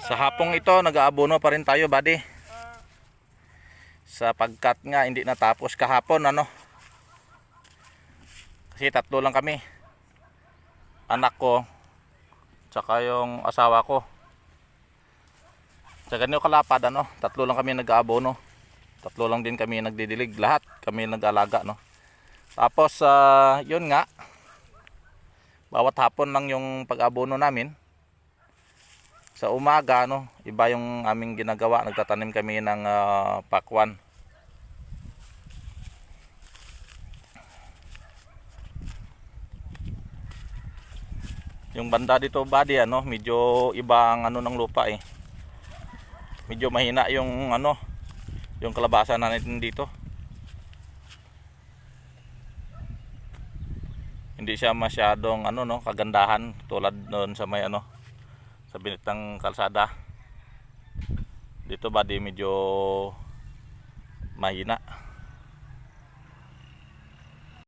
Sa hapong ito, nag-aabono pa rin tayo, buddy. Sapagkat nga hindi natapos kahapon, ano. Kasi tatlo lang kami. Anak ko, tsaka yung asawa ko. Sa ganyo kalapad, ano, tatlo lang kami nag-aabono. Tatlo lang din kami nagdidilig, lahat kami nag-alaga, no. Tapos yun nga, bawat hapon lang yung pag-abono namin. Sa umaga, no, iba yung aming ginagawa, nagtatanim kami ng pakwan. Yung banda dito, buddy, ano, medyo iba ang ano ng lupa eh. Medyo mahina yung ano, yung kalabasa natin dito. Hindi siya masyadong ano, no, kagandahan tulad noon sa may ano, sa binitang kalsada. Dito, buddy, medyo mahina.